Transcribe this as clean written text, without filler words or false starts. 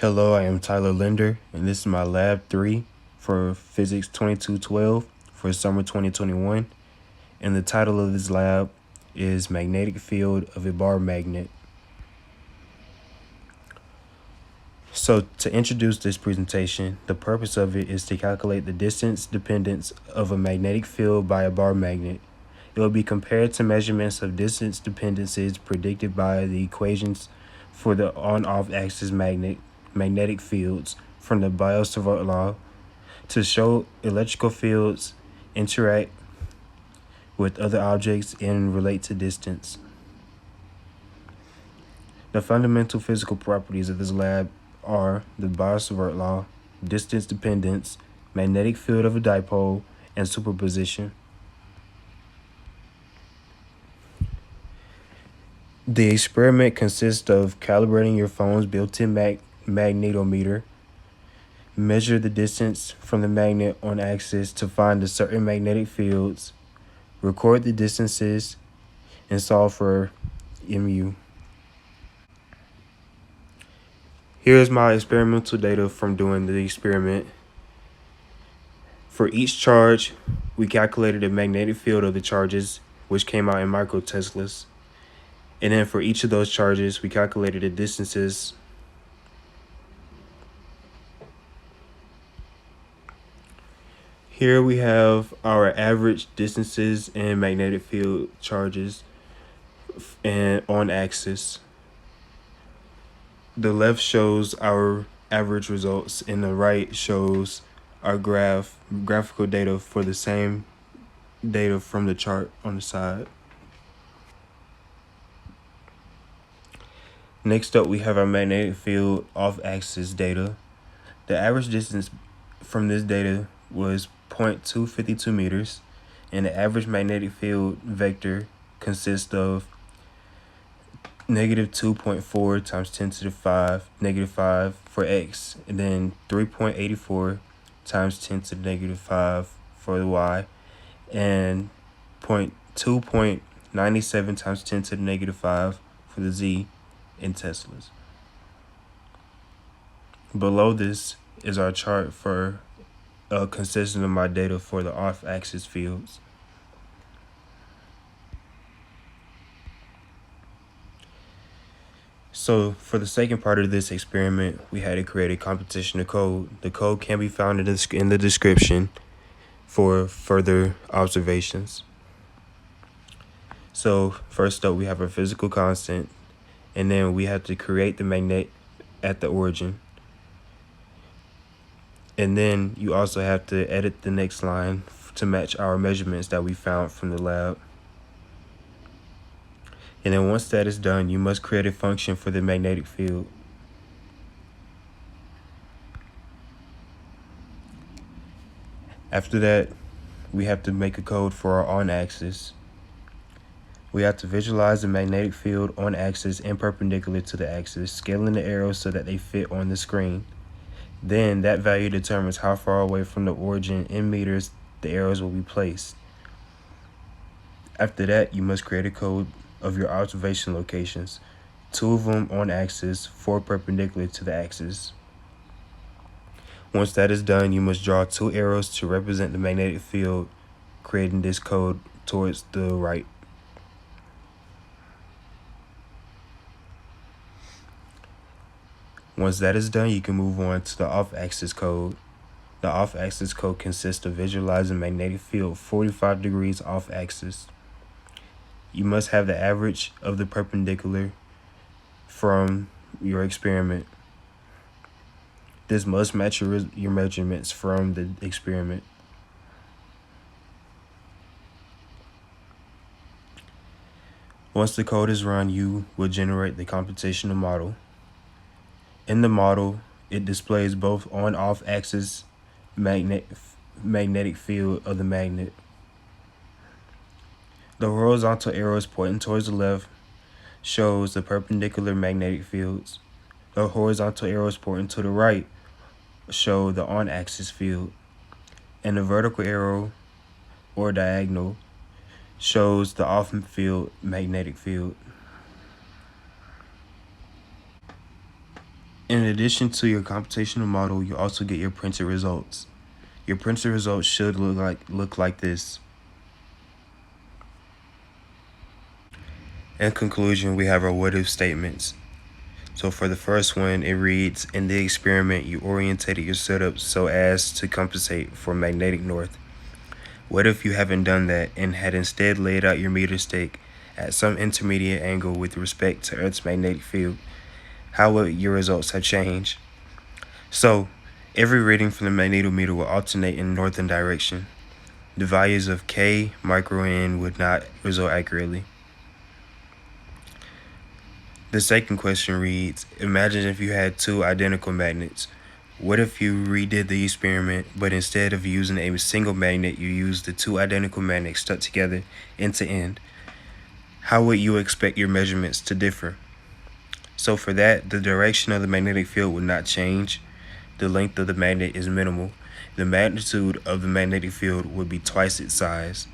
Hello, I am Tyler Linder, and this is my Lab 3 for Physics 2212 for summer 2021. And the title of this lab is Magnetic Field of a Bar Magnet. So to introduce this presentation, the purpose of it is to calculate the distance dependence of a magnetic field by a bar magnet. It will be compared to measurements of distance dependencies predicted by the equations for the on-off axis magnetic fields from the Biot-Savart law to show electrical fields interact with other objects and relate to distance. The fundamental physical properties of this lab are the Biot-Savart law, distance dependence, magnetic field of a dipole, and superposition. The experiment consists of calibrating your phone's built-in magnetometer, measure the distance from the magnet on axis to find the certain magnetic fields, record the distances, and solve for mu. Here is my experimental data from doing the experiment. For each charge, we calculated the magnetic field of the charges, which came out in microteslas. And then for each of those charges, we calculated the distances. Here we have our average distances and magnetic field charges and on axis. The left shows our average results and the right shows our graphical data for the same data from the chart on the side. Next up, we have our magnetic field off-axis data. The average distance from this data was 0.252 meters, and the average magnetic field vector consists of negative 2.4 times 10 to the 5, negative 5 for x, and then 3.84 times 10 to the negative 5 for the y, and 2.97 times 10 to the negative 5 for the z in Teslas. Below this is our chart for consisting of my data for the off-axis fields. So for the second part of this experiment, we had to create a composition of code. The code can be found in the description for further observations. So first up, we have our physical constant, and then we have to create the magnet at the origin. And then you also have to edit the next line to match our measurements that we found from the lab. And then once that is done, you must create a function for the magnetic field. After that, we have to make a code for our on-axis. We have to visualize the magnetic field on axis and perpendicular to the axis, scaling the arrows so that they fit on the screen. Then that value determines how far away from the origin in meters the arrows will be placed. After that, you must create a code of your observation locations, 2 of them on axis, 4 perpendicular to the axis. Once that is done, you must draw 2 arrows to represent the magnetic field, creating this code towards the right. Once that is done, you can move on to the off-axis code. The off-axis code consists of visualizing magnetic field 45 degrees off-axis. You must have the average of the perpendicular from your experiment. This must match your measurements from the experiment. Once the code is run, you will generate the computational model. In the model, it displays both on-off axis magnetic field of the magnet. The horizontal arrows pointing towards the left shows the perpendicular magnetic fields. The horizontal arrows pointing to the right show the on-axis field. And the vertical arrow or diagonal shows the magnetic field. In addition to your computational model, you also get your printed results. Your printed results should look like this. In conclusion, we have our what-if statements. So for the first one, it reads, in the experiment, you orientated your setup so as to compensate for magnetic north. What if you haven't done that and had instead laid out your meter stake at some intermediate angle with respect to Earth's magnetic field? How would your results have changed? So, every reading from the magnetometer will alternate in northern direction. The values of K, micro, and N would not result accurately. The second question reads, imagine if you had two identical magnets. What if you redid the experiment, but instead of using a single magnet, you used the two identical magnets stuck together end to end? How would you expect your measurements to differ? So for that, the direction of the magnetic field would not change. The length of the magnet is minimal. The magnitude of the magnetic field would be twice its size.